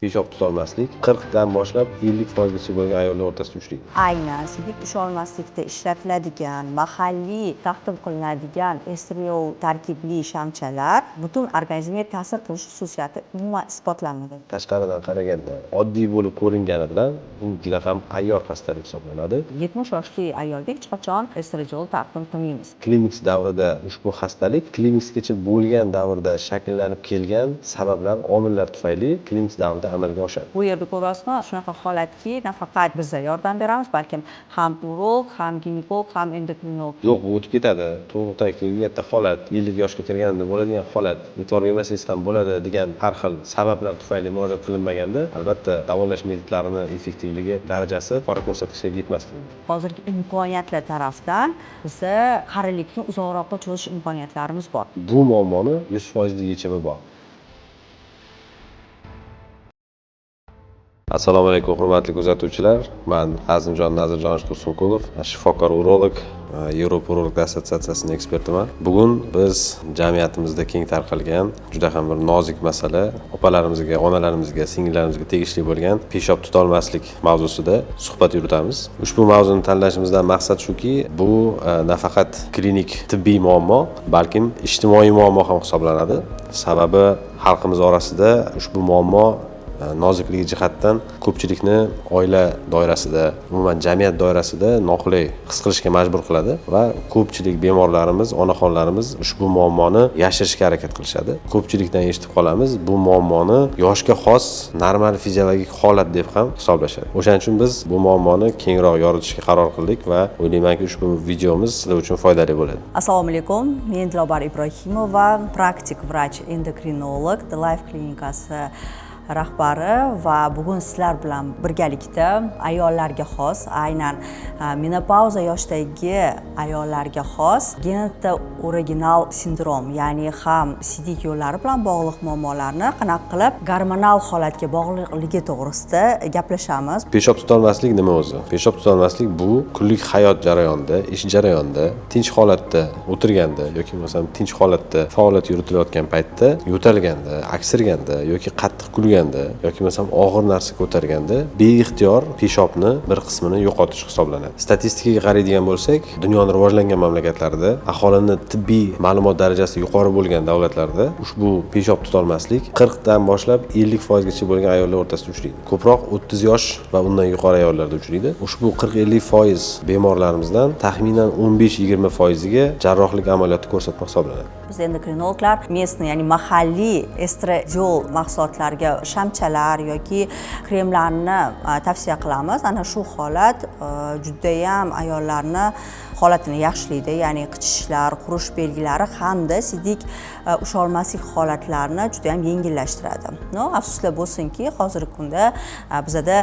Peshob tutolmaslik 40 dan boshlab 50% gacha bo'lgan ayollar o'rtasida uchraydi. Aynan sidik usholmaslikda ishlatiladigan mahalliy taqdim qilinadigan estriol tarkibli shamchalar butun organizmga ta'sir qilish xususiyati umuman isbotlanmagan. Tashqaridan qaraganda oddiy bo'lib ko'ringani bilan bu juda ham ayyor xastalik hisoblanadi. 70 yoshli ayolga hech qachon estradiol taqdim qilmaymiz. Klimaks davrida ushbu xastalik klimaksgacha bo'lgan davrda shakllanib kelgan sabablar, omillar tufayli klimaks davrida amalga oshadi. Bu yerda ko'rasizmi, shunaqa holatki, nafaqat biz yordam beramiz, balkim ham urolog, ham ginekolog, ham endokrinolog. Yo'q, bu o'tib ketadi. Tug'ruqdan keyingi katta holat, 50 yoshga kirganda bo'ladigan holat, e'tibor bermasangiz ham bo'ladi degan har xil sabablar tufayli murojaat qilinmaganda, albatta davolash metodlarining effektivligi darajasi yuqori ko'rsatkichga yetmasdi. Hozirgi imkoniyatlar tarafdan bizda qarilikni uzoqroqqa cho'zish imkoniyatlarimiz bor. Bu muammoni 100% yechimi bor. Assalomu alaykum hurmatli kuzatuvchilar. Men Azimjon Nazirjonovich Tursunqulov, shifokor urolog, Yevropa urologlar assotsiatsiyasining ekspertiman. Bugun biz jamiyatimizda keng tarqalgan juda ham bir nozik masala, opalarimizga, onalarimizga, singillarimizga tegishli bo'lgan peshob tutolmaslik mavzusida suhbat yuritamiz. Ushbu mavzuni tanlashimizdan maqsad shuki, bu nafaqat klinik tibbiy muammo, balkim ijtimoiy muammo ham hisoblanadi. Sababi xalqimiz orasida ushbu muammo nozikligi jihatdan ko'pchilikni oila doirasida, umuman jamiyat doirasida noqulay his qilishga majbur qiladi va ko'pchilik bemorlarimiz, onaxonlarimiz ushbu muammoni yashirishga harakat qilishadi. Ko'pchilikdan eshitib qolamiz, bu muammoni yoshga xos normal fiziologik holat deb ham hisoblashadi. O'shaning uchun biz bu muammoni kengroq yoritishga qaror qildik va o'ylaymanki, ushbu videomiz sizlar uchun foydali bo'ladi. Assalomu alaykum. Men Dilobar Ibrohimova, praktik vrach endokrinolog, The Life klinikasi rahbari va bugun sizlar bilan birgalikda ayollarga xos, aynan menopauza yoshidagi ayollarga xos genetda original sindrom, ya'ni ham sidik yo'llari bilan bog'liq muammolarni qanaqa qilib gormonal holatga bog'liqligi to'g'risida gaplashamiz. Peshob tutolmaslik nima o'zi? Peshob tutolmaslik bu kunlik hayot jarayonida, ish jarayonida, tinch holatda o'tirganda yoki masalan tinch holatda faoliyat yuritilayotgan paytda yo'talganda, aksirganda yoki qattiq kulganda yoki masalan og'ir narsa ko'targanda beixtiyor peshobni bir qismini yo'qotish hisoblanadi. Statistikaga qaraydigan bo'lsak, dunyoning rivojlangan mamlakatlarida aholini tibbiy ma'lumot darajasi yuqori bo'lgan davlatlarda ushbu peshob tutolmaslik 40 dan boshlab 50% gacha bo'lgan ayollar o'rtasida uchraydi. Ko'proq 30 yosh va undan yuqori ayollarda uchraydi. Ushbu 40-50% bemorlarimizdan taxminan 15-20% ga jarrohlik amaliyoti ko'rsatma hisoblanadi. Biz endokrinologlar местный, ya'ni mahalliy estradiol mahsulotlariga shamchalar yoki kremlarni tavsiya qilamiz. Ana shu holat juda ham ayollarni holatini yaxshilaydi, ya'ni qichishishlar, qurish belgilari hamda sidik usholmaslik holatlarini juda ham yengillashtiradi. Afsuslar bo'lsinki, hozirgi kunda bizda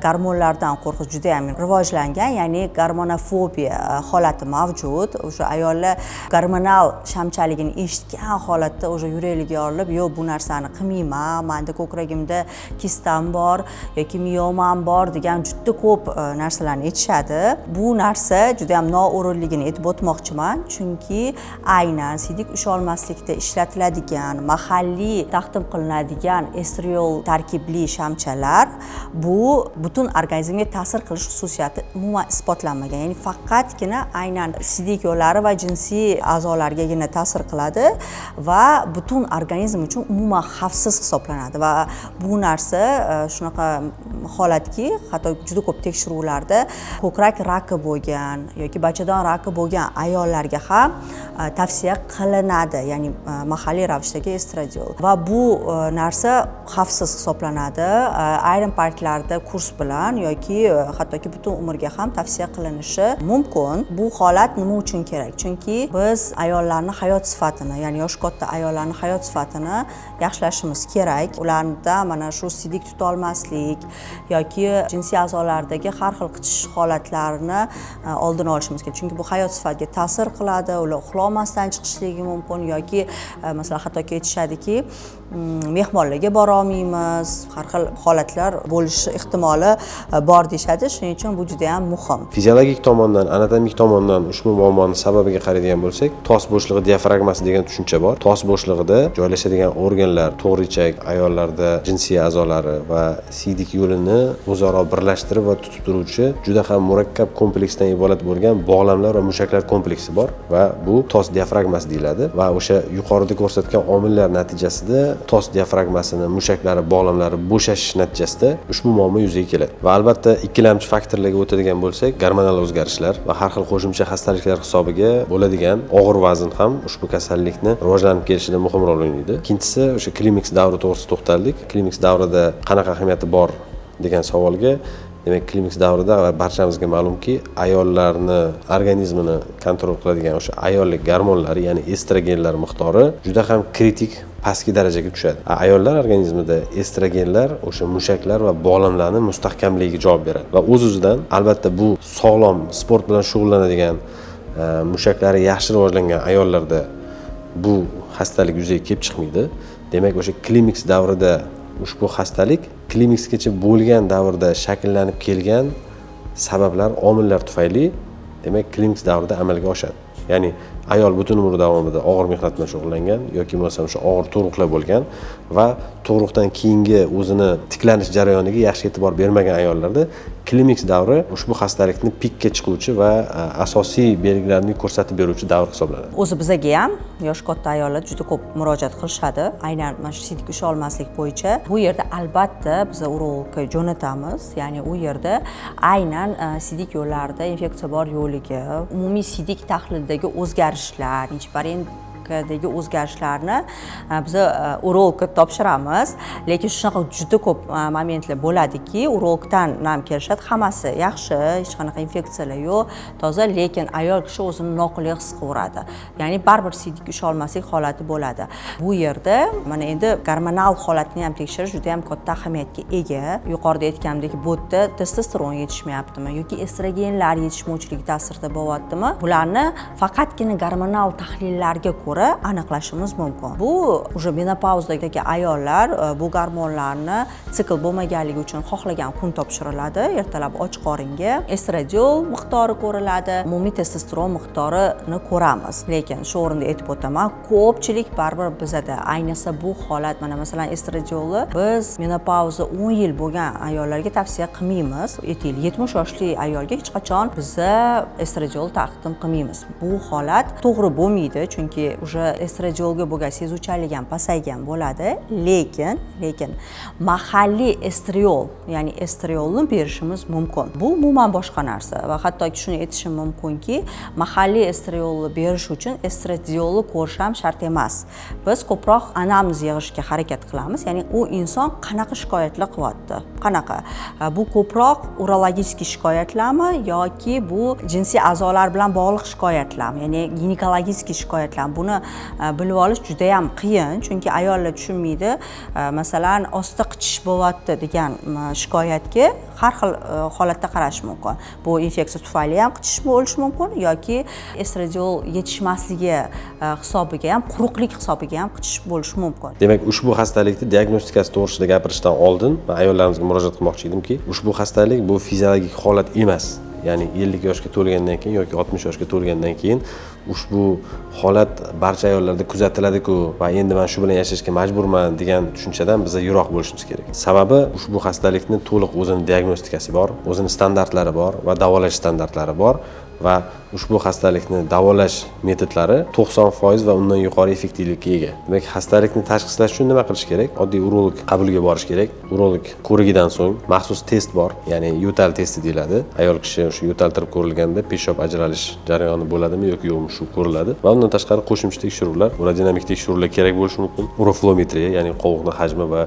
gormonlardan qo'rqish juda ham rivojlangan, ya'ni gormonofobiya holati mavjud. O'sha ayollar gormonal shamchaligini eshitgan holatda o'sha yurakligi yorilib, "Yo'q, bu narsani qilmayman, menda ko'kragimda kistam bor yoki miyomam bor" degan juda ko'p narsalarni aytishadi. Bu narsa juda ham no'rinligini aytib o'tmoqchiman, chunki aynan sidik usholmaslikda ishlatiladigan mahalliy taqdim qilinadigan estriol tarkibli shamchalar bu butun organizmga ta'sir qilish xususiyati umuman isbotlanmagan. Ya'ni faqatgina aynan sidik yo'llari va jinsiy a'zolargagina ta'sir qiladi va butun organizm uchun umuman xavfsiz hisoblanadi va bu narsa shunaqa holatki, hatto juda ko'p tekshiruvlarda ko'krak raki bo'lgan yoki bachadon raki bo'lgan ayollarga ham tavsiya qilinadi, ya'ni mahalliy ravishdagi estradiol. Va bu narsa xavfsiz hisoblanadi. Ayrim paytlarda kurs bilan yoki hattoki butun umrga ham tavsiya qilinishi mumkin. Bu holat nima uchun kerak? Chunki biz ayollarning hayot sifatini, ya'ni yosh katta ayollarning hayot sifatini yaxshilashimiz kerak. Ularda mana shu sidik tutolmaslik yoki jinsiy a'zolardagi har xil qichish holatlarini oldini olishimiz kerak. Chunki bu hayot sifatiga ta'sir qiladi. Ular uxlamasdan chiqishligi mumkin yoki masalan hattoki aytishadiki, mehmonlarga bora olmaymiz, har xil holatlar bo'lishi ehtimoli bor deyishadi. Shuning uchun bu juda ham muhim. Fiziologik tomondan, anatomik tomondan ushbu muammoni sababiga qaraydigan bo'lsak, tos bo'shlig'i diafragmasi degan tushuncha bor. Tos bo'shlig'ida joylashadigan organlar, to'g'richak, ayollarda jinsiy a'zolari va siydik yo'lini o'zaro birlashtirib va tutib turuvchi juda ham murakkab kompleksdan iborat bo'lgan bog'lamlar va mushaklar kompleksi bor va bu tos diafragmasi deyiladi va o'sha yuqorida ko'rsatgan omillar natijasida tos diafragmasini mushaklari, bog'lamlari bo'shashish natijasida ushbu muammo yuzaga keladi. Va albatta ikkilamchi faktorlarga o'tadigan bo'lsak, gormonal o'zgarishlar va har xil qo'shimcha xastaliklar hisobiga bo'ladigan og'ir vazn ham ushbu kasallikni rivojlanib kelishida muhim rol o'ynaydi. Ikkinchisi o'sha klimaks davri to'g'risida to'xtaldik. Klimaks davrida qanaqa ahamiyati bor degan savolga, demak, klimaks davrida barchamizga ma'lumki, ayollarni organizmini kontrol qiladigan o'sha ayollik gormonlari, ya'ni estrogenlar miqdori juda ham kritik pastki darajaga tushadi. Ayollar organizmida estrogenlar o'sha mushaklar va bog'lamlarni mustahkamligiga javob beradi va o'z-o'zidan albatta bu sog'lom sport bilan shug'ullanadigan, mushaklari yaxshi rivojlangan ayollarda bu xastalik yuzaga kelib chiqmaydi. Demak, o'sha klimaks davrida ushbu xastalik klimaksgacha bo'lgan davrda shakllanib kelgan sabablar, omillar tufayli demak klimaks davrida amalga oshadi. Ya'ni ayol butun umri davomida og'ir mehnat bilan shug'ullangan yoki bo'lmasam o'sha og'ir tug'ruqlar bo'lgan va tug'ruqdan keyingi o'zini tiklanish jarayoniga yaxshi e'tibor bermagan ayollarda klimaks davri ushbu xastalikni pikka chiquvchi va asosiy belgilarini ko'rsatib beruvchi davr hisoblanadi. O'zi bizga ham yosh katta ayollar juda ko'p murojaat qilishadi, aynan mana shu siydik usha olmaslik bo'yicha. Bu yerda albatta biz urologga jo'natamiz, ya'ni u yerda aynan siydik yo'llarida infeksiya bor yo'ligi, umumiy siydik tahlilidagi o'zgarishlar, dagi o'zgarishlarni biz urologga topshiramiz, lekin shunaqa juda ko'p momentlar bo'ladiki, urologdan ham kelishadi, hammasi yaxshi, hech qanaqa infeksiyalar yo'q, toza, lekin ayol kishi o'zini noqulay his qilaveradi. Ya'ni baribir siydik usha olmaslik holati bo'ladi. Bu yerda mana endi gormonal holatni ham tekshirish juda ham katta ahamiyatga ega. Yuqorida aytganimdek, bu yerda testosteron yetishmayaptimi yoki estrogenlar yetishmovchiligi ta'sirida bo'lyaptimi? Bularni faqatgina gormonal tahlillarga ko'ra aniqlashimiz mumkin. Bu уже menopauzdagi ayollar bu gormonlarni sikl bo'lmaganligi uchun xohlagan kun topshiriladi. Ertalab och qoringa estradiol miqdori ko'riladi, umumiy testosteron miqdorini ko'ramiz. Lekin shu o'rinda aytib o'taman, ko'pchilik baribir bizada, ayniqsa bu holat, mana masalan estradiolni biz menopauza 10 yil bo'lgan ayollarga tavsiya qilmaymiz. 70 yoshli ayolga hech qachon biz estradiol taqdim qilmaymiz. Bu holat to'g'ri bo'lmaydi, chunki уже estradiolga bo'lgan sezuvchanlik ham pasaygan bo'ladi, lekin mahalliy estriol, ya'ni estriolni berishimiz mumkin. Bu umuman boshqa narsa va hattoki shuni aytishim mumkinki, mahalliy estriolni berish uchun estradiolni ko'rish ham shart emas. Biz ko'proq anamnez yig'ishga harakat qilamiz, ya'ni u inson qanaqa shikoyatlar qilyapti, qanaqa. Bu ko'proq urologik shikoyatlarmi yoki bu jinsiy a'zolar bilan bog'liq shikoyatlarmi, ya'ni ginekologik shikoyatlarmi? Buni bilib olish juda ham qiyin, chunki ayollar tushunmaydi. Masalan, osti qichish bo'lyapti degan shikoyatga har xil holatda qarash mumkin. Bu infeksiya tufayli ham qichish bo'lishi mumkin yoki estradiol yetishmasligi hisobiga ham, quruqlik hisobiga ham qichish bo'lishi mumkin. Demak, ushbu xastalikni diagnostikasi to'g'risida gapirishdan oldin men ayollarimizga murojaat qilmoqchi edimki, ushbu xastalik bu fiziologik holat emas. Ya'ni 50 yoshga to'lgandan keyin yoki 60 yoshga to'lgandan keyin ushbu holat barcha ayollarda kuzatiladi-ku va endi men shu bilan yashashga majburman degan tushunchadan biz yiroq bo'lishimiz kerak. Sababi ushbu xastalikni to'liq o'zini diagnostikasi bor, o'zini standartlari bor va davolash standartlari bor va ushbu xastalikni davolash metodlari 90% va undan yuqori effektivlikka ega. Demak, xastalikni tashxislash uchun nima qilish kerak? Oddiy urolog qabuliga borish kerak. Urolog ko'rigidan so'ng maxsus test bor, ya'ni yo'tal testi deyiladi. Ayol kishi shu yo'taltirib ko'rilganda peshob ajralish jarayoni bo'ladimi yoki yo'qmi shu ko'riladi va undan tashqari qo'shimcha tekshiruvlar, urodinamik tekshiruvlar kerak bo'lishi mumkin. Uroflometriya, ya'ni qovoqning hajmi va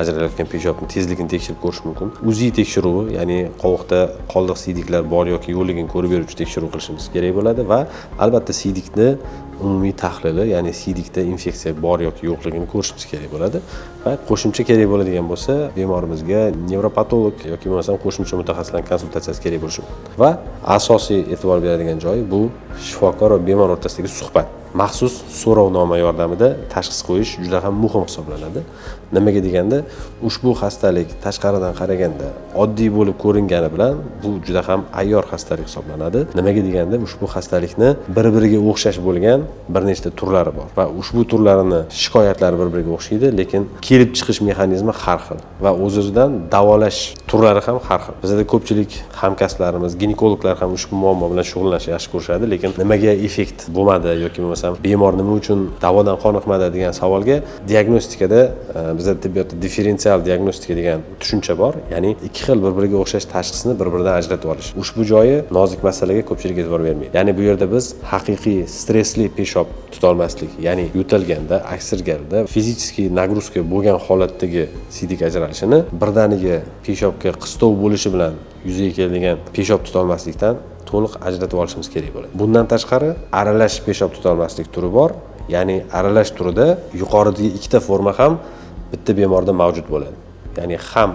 ajralayotgan peshobning tezligini tekshirib ko'rish mumkin. UZI tekshiruvi, ya'ni qovoqda qoldiq siydiklar bor yoki yo'qligini ko'rib beruvchi tekshiruv qilishimiz kerak bo'ladi va albatta siydikni umumiy tahlili, ya'ni siydikda infeksiya bor yoki yo'qligini ko'rishimiz kerak bo'ladi va qo'shimcha kerak bo'ladigan bo'lsa, bemorimizga nevropatolog yoki bo'lmasam qo'shimcha mutaxassislarning konsultatsiyasi kerak bo'lishi mumkin. Va asosiy e'tibor beradigan joyi bu shifokor va bemor o'rtasidagi suhbat. maxsus so'rovnoma yordamida tashxis qo'yish juda ham muhim hisoblanadi. Nimaga deganda, ushbu xastalik tashqaridan qaraganda oddiy bo'lib ko'ringani bilan bu juda ham ayyor xastalik hisoblanadi. Nimaga deganda, ushbu xastalikni bir-biriga o'xshash bo'lgan bir nechta turlari bor va ushbu turlarini shikoyatlari bir-biriga o'xshaydi, lekin kelib chiqish mexanizmi har xil va o'z-o'zidan davolash turlari ham har xil. Bizda ko'pchilik hamkasblarimiz, ginekologlar ham ushbu muammo bilan shug'ullanishni yaxshi ko'rishadi, lekin nimaga effekt bo'lmadi yoki bo'lmasam bemor nima uchun davodan qoniqmadi degan savolga diagnostikada bizda tibbiyotda differensial diagnostika degan tushuncha bor. Ya'ni ikki xil bir-biriga o'xshash tashxisni bir-biridan ajratib olish. Ushbu joyi nozik masalaga ko'pchilik e'tibor bermaydi. Ya'ni bu yerda biz haqiqiy stressli peshob tutolmaslik, ya'ni yo'talganda, aksirganda fizический nagruzka bo'lgan holatdagi sidik ajralishini birdaniga peshobga qistov bo'lishi bilan yuzaga keladigan peshob tutolmaslikdan to'liq ajratib olishimiz kerak bo'ladi. Bundan tashqari aralash peshob tutolmaslik turi bor. Ya'ni aralash turida yuqoridagi ikkita forma ham bitta bemorda mavjud bo'ladi. Ya'ni ham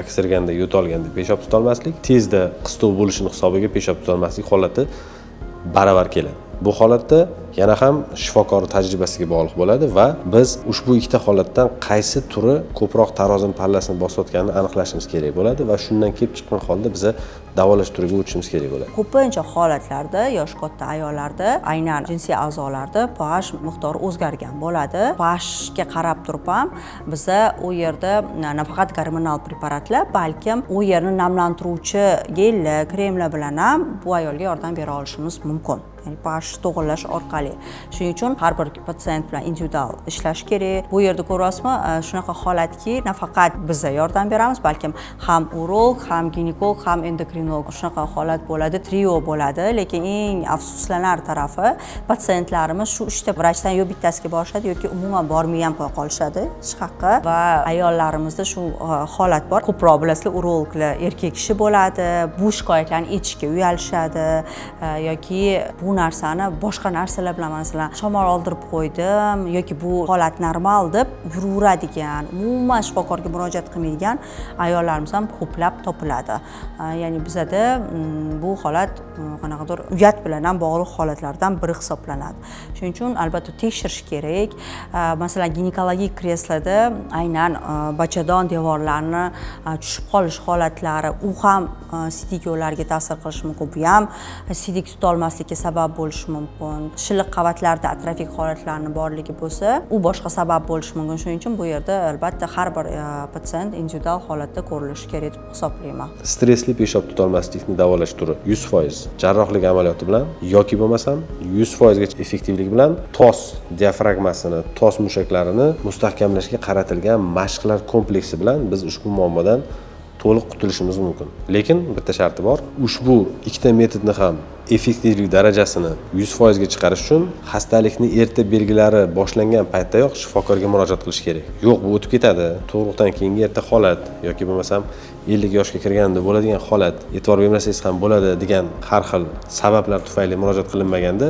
aksirganda, yo'talganda peshob tutolmaslik, tezda qistov bo'lishini hisobiga peshob tutolmaslik holati baravar keladi. Bu holatda yana ham shifokor tajribasiga bog'liq bo'ladi va biz ushbu ikkita holatdan qaysi turi ko'proq tarozini pallasini bosayotganini aniqlashimiz kerak bo'ladi va shundan kelib chiqqan holda biza davolash turiga o'tishimiz kerak bo'ladi. Ko'pincha holatlarda yosh katta ayollarda aynan jinsiy a'zolarda pH miqdori o'zgargan bo'ladi. pHga qarab turib ham biza u yerda nafaqat gormonal preparatlar, balkim u yerni namlantiruvchi gellar, kremlar bilan ham bu ayolga yordam bera olishimiz mumkin. Ya'ni pH to'g'irlash orqali. Shuning uchun har bir patsient bilan individual ishlash kerak. Bu yerda ko'ryapsizmi, shunaqa holatki, nafaqat biz yordam beramiz, balkim ham urolog, ham ginekolog, ham endokrinolog shunaqa holat bo'ladi, trio bo'ladi. Lekin eng afsuslanар tarafi patsientlarimiz shu 3 ta vrachdan yo bittasiga borishadi yoki umuman bormay ham qo'ya qolishadi. Hech haqqi va ayollarimizda shu holat bor. Ko'proq bilasizlar, urologlar erkak kishi bo'ladi. Bu shikoyatlarni aytishga uyalishadi yoki bu narsani boshqa narsalar bilan, masalan, shamol oldirib qo'ydim yoki bu holat normal deb yuraveradigan, umuman shifokorga murojaat qilmaydigan ayollarimiz ham ko'plab topiladi. Ya'ni bizada bu holat qanaqadir uyat bilan ham bog'liq holatlardan biri hisoblanadi. Shuning uchun albatta tekshirish kerak. Masalan, ginekologik kreslada aynan bachadon devorlarini tushib qolish holatlari, u ham sidik yo'llarga ta'sir qilishi mumkin. Bu ham sidik tutolmaslikka sabab bo'lishi mumkin. Shilliq qavatlarda atrofik holatlarning borligi bo'lsa, u boshqa sabab bo'lishi mumkin. Shuning uchun bu yerda albatta har bir patsient individual holatda ko'rilishi kerak deb hisoblayman. Stressli peshob tutolmaslikni davolash turi 100% jarrohlik amaliyoti bilan yoki bo'lmasam 100% gacha effektivlik bilan tos diafragmasini, tos mushaklarini mustahkamlashga qaratilgan mashqlar kompleksi bilan biz ushbu muammodan to'liq qutulishimiz mumkin. Lekin bitta sharti bor. Ushbu ikkita metodni ham effektivlik darajasini 100% ga chiqarish uchun xastalikni erta belgilari boshlangan paytdayoq shifokorga murojaat qilish kerak. Yo'q, bu o'tib ketadi. Tug'ruqdan keyingi erta holat yoki bo'lmasam 50 yoshga kirganda bo'ladigan holat, e'tibor bermasangiz ham bo'ladi degan har xil sabablar tufayli murojaat qilinmaganda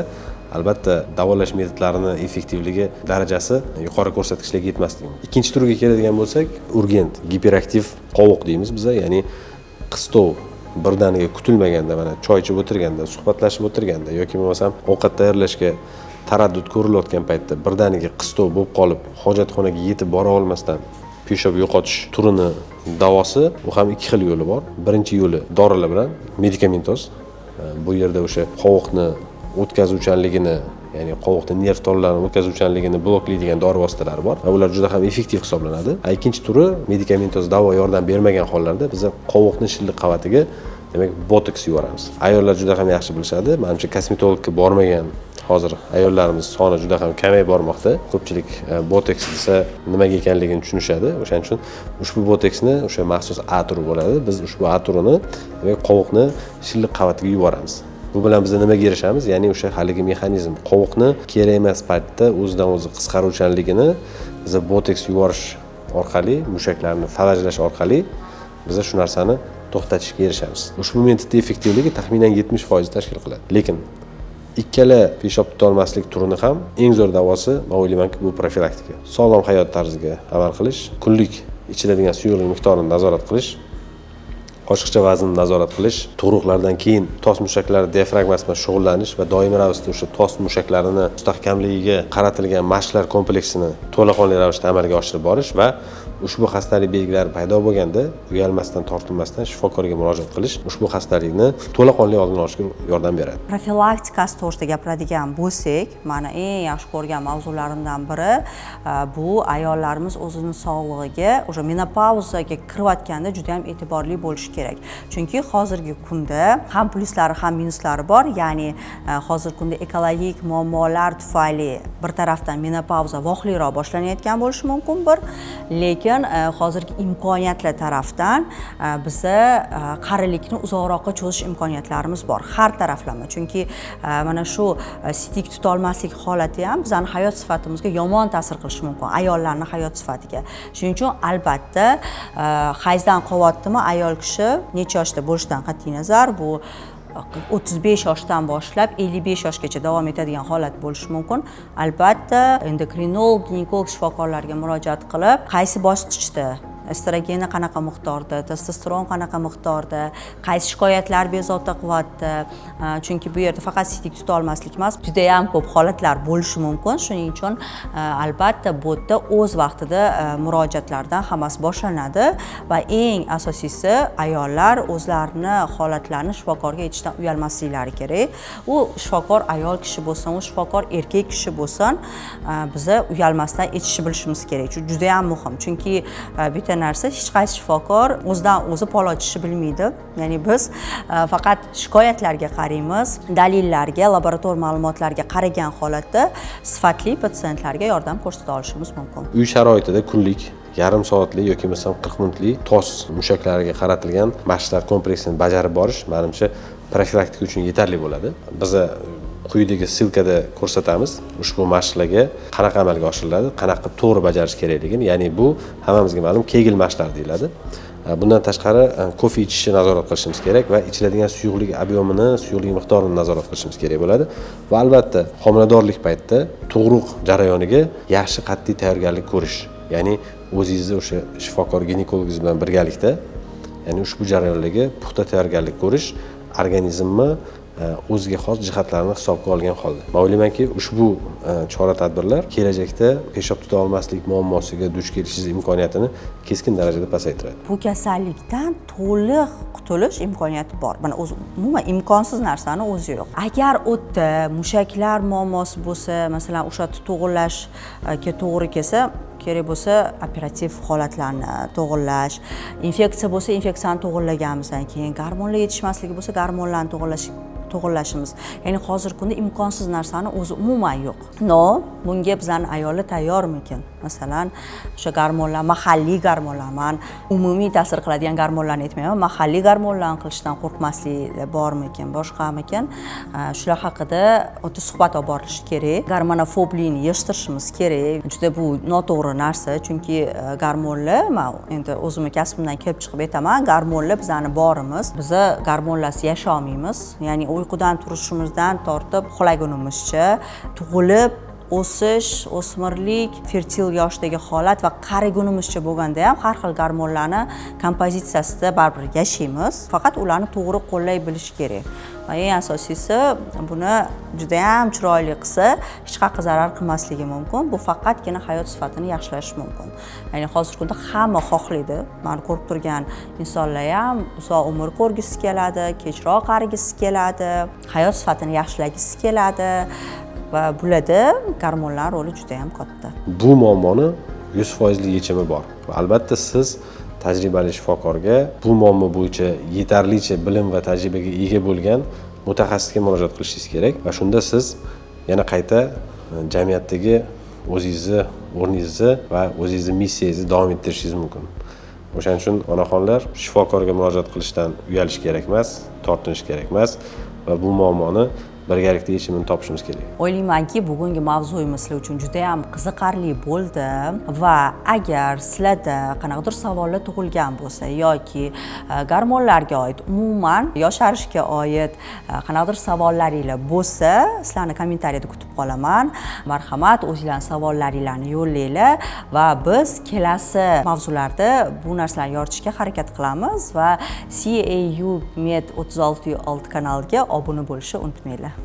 albatta davolash metodlarini effektivligi darajasi yuqori ko'rsatkichlarga yetmasligi. Ikkinchi turga keladigan bo'lsak, urgent giperaktiv qovuq deymiz biz, ya'ni qistov birdaniga kutilmaganda, mana choy ichib o'tirganda, suhbatlashib o'tirganda yoki bo'lmasam ovqat tayyorlashga taraddud ko'rilayotgan paytda birdaniga qistov bo'lib qolib, hojatxonaga yetib bora olmasdan peshob yo'qotish turini davosi, u ham ikki xil yo'li bor. Birinchi yo'li dorilar bilan, medikamentoz. Bu yerda o'sha qovuqni o'tkazuvchanligini, ya'ni qovoqda nerv tollarini o'tkazuvchanligini bloklaydigan dori vositalari bor va ular juda ham effektiv hisoblanadi. Ikkinchi turi medikamentoz davo yordam bermagan hollarda biz qovoqni shilliq qavatiga, demak, botoks yuboramiz. Ayollar juda ham yaxshi bilishadi. Menimcha kosmetologga bormagan hozir ayollarimiz soni juda ham kamayib bormoqda. Ko'pchilik botoks desa nimaga ekanligini tushunishadi. O'shaning uchun ushbu botoksni o'sha maxsus A turi bo'ladi. Biz ushbu A turini, demak, qovoqni shilliq qavatiga yuboramiz. Bu bilan biz nimaga erishamiz? Ya'ni o'sha haligi mexanizm qovoqni kerak emas paytda o'zidan o'zi qisqaruvchanligini biz botoks yuborish orqali, mushaklarni falajlash orqali biz shu narsani to'xtatishga erishamiz. Ushbu metodning effektivligi taxminan 70% tashkil qiladi. Lekin ikkala peshob tutolmaslik turini ham eng zo'r davosi, men o'ylaymanki, bu profilaktika. Sog'lom hayot tarziga amal qilish, kunlik ichiladigan suyuqlik miqdorini nazorat qilish, oshiqcha vaznni nazorat qilish, tug'ruqlardan keyin tos mushaklari diafragmasi bilan shug'ullanish va doimiy ravishda o'sha tos mushaklarini mustahkamligiga qaratilgan mashqlar kompleksini to'laqonli ravishda amalga oshirib borish va ushbu xastalik belgilari paydo bo'lganda uyalmasdan, tortinmasdan shifokorga murojaat qilish ushbu xastalikni to'laqonli oldini olishga yordam beradi. Profilaktikasi to'g'risida gapiradigan bo'lsak, mani eng yaxshi ko'rgan mavzularimdan biri bu ayollarimiz o'zining sog'lig'iga, o'sha menopauzaga kirayotganda juda ham e'tiborli bo'lishi kerak. Chunki hozirgi kunda ham pluslari ham minuslari bor, ya'ni hozirgi kunda ekologik muammolar tufayli bir tarafdan menopauza vohliroq boshlanayotgan bo'lishi mumkin lekin hozirgi imkoniyatlar tarafdan biza qarilikni uzoqroqqa cho'zish imkoniyatlarimiz bor har taraflama. Chunki mana shu sidik tuta olmaslik holati ham bizning hayot sifatimizga yomon ta'sir qilishi mumkin, ayollarning hayot sifatiga. Shuning uchun albatta hayzdan qolyaptimi ayol kishi necha yoshda bo'lishidan qat'iy nazar bu 35 yoshdan boshlab 55 yoshgacha davom etadigan holat bo'lishi mumkin. Albatta endokrinolog, ginekolog shifokorlarga murojaat qilib, qaysi bosqichda estrogeni qanaqa miqdorda, testosteron qanaqa miqdorda, qaysi shikoyatlar bezovta qilyapti. Chunki bu yerda faqat sidik tuta olmaslik emas, juda ham ko'p holatlar bo'lishi mumkin. Shuning uchun albatta bu yerda o'z vaqtida murojaatlardan hammasi boshlanadi va eng asosiysi ayollar o'zlarini holatlarini shifokorga aytishdan uyalmasliklari kerak. U shifokor ayol kishi bo'lsin, u shifokor erkak kishi bo'lsin, biza uyalmasdan aytishni bilishimiz kerak. Juda ham muhim. Chunki bitta narsa hech qaysi shifokor o'zidan o'zi pol ochishni bilmaydi. Ya'ni biz faqat shikoyatlarga qaraymiz, dalillarga, laborator ma'lumotlarga qaragan holatda sifatli patsientlarga yordam ko'rsata olishimiz mumkin. Uy sharoitida kunlik yarim soatli yoki masalan 40 minutlik tos mushaklariga qaratilgan mashqlar kompleksini bajarib borish menimcha profilaktika uchun yetarli bo'ladi. Biz quyidagi silkada ko'rsatamiz ushbu mashqlarga qanaqa amalga oshiriladi, qanaqa to'g'ri bajarish kerakligini, ya'ni bu hammamizga ma'lum Kegel mashqlari deyiladi. Bundan tashqari kofe ichishni nazorat qilishimiz kerak va ichiladigan suyuqlik ob'yomini, suyuqlik miqdorini nazorat qilishimiz kerak bo'ladi. Va albatta homiladorlik paytida tug'ruq jarayoniga yaxshi qat'iy tayyorgarlik ko'rish, ya'ni o'zingizni o'sha shifokor ginekologingiz bilan birgalikda, ya'ni ushbu jarayonlarga puxta tayyorgarlik ko'rish, organizmni o'ziga xos jihatlarni hisobga olgan holda. Men o'ylaymanki, ushbu chora-tadbirlar kelajakda peshob tuta olmaslik muammosiga duch kelishingiz imkoniyatini keskin darajada pasaytiradi. Bu kasallikdan to'liq qutulish imkoniyati bor. Mana o'zi umuman imkonsiz narsani o'zi yo'q. Agar o'tda mushaklar muammosi bo'lsa, masalan, o'sha to'g'irlashga to'g'ri kelsa, kerak bo'lsa operativ holatlarni to'g'irlash, infeksiya bo'lsa infeksiyani to'g'irlaganimizdan keyin, gormonlar yetishmasligi bo'lsa gormonlarni to'g'irlashimiz. Ya'ni hozirgi kunda imkonsiz narsani o'zi umuman yo'q. No, bunga bizning ayollar tayyormikin? Masalan, o'sha gormonlar, mahalliy gormonlar, men umumiy ta'sir qiladigan gormonlarni aytmayman, mahalliy gormonlarni qilishdan qo'rqmasliklar bormikin, boshqamikin? Shular haqida o'ta suhbat olib borilishi kerak. Gormonofoblikni yeshtirishimiz kerak. Juda bu noto'g'ri narsa, chunki gormonlar, men endi o'zimning kasbimdan kelib chiqib aytaman, gormonlar bizning borimiz. Biz gormonlarsiz yasha olmaymiz. Ya'ni uyqudan turishimizdan tortib uxlagunimizcha, tug'ilib o'sish, o'smirlik, fertil yoshdagi holat va qarigunimizcha bo'lganda ham har xil gormonlarni kompozitsiyasida baribir yashaymiz. Faqat ularni to'g'ri qo'llay bilish kerak. Va eng asosiysi buni juda ham chiroyli qilsa, hech qanaqa zarar qilmasligi mumkin. Bu faqatgina hayot sifatini yaxshilashi mumkin. Ya'ni hozirgi kunda hamma xohlaydi. Men ko'rib turgan insonlar ham uzoq umr ko'rgisi keladi, kechroq qarigisi keladi, hayot sifatini yaxshilagisi keladi. Va bularda gormonlar roli juda ham katta. Bu muammoni 100% yechimi bor. Va albatta siz tajribali shifokorga bu muammo bo'yicha yetarlicha bilim va tajribaga ega bo'lgan mutaxassisga murojaat qilishingiz kerak va shunda siz yana qayta jamiyatdagi o'zingizni o'rningizni va o'zingizni missiyangizni davom ettirishingiz mumkin. O'shaning uchun onaxonlar shifokorga murojaat qilishdan uyalish kerak emas, tortinish kerak emas va bu muammoni birgalikda yechimini topishimiz kerak. O'ylaymanki, bugungi mavzuyimiz sizlar uchun juda ham qiziqarli bo'ldi va agar sizlarda qanaqadir savollar tug'ilgan bo'lsa yoki gormonlarga oid, umuman yosharishga oid qanaqadir savollaringiz bo'lsa, sizlarni kommentariyada kutib qolaman. Marhamat, o'zingizlarning savollaringizni yo'llanglar va biz kelasi mavzularda bu narsalarni yoritishga harakat qilamiz va CAU Med 36 kanaliga obuna bo'lishni unutmanglar.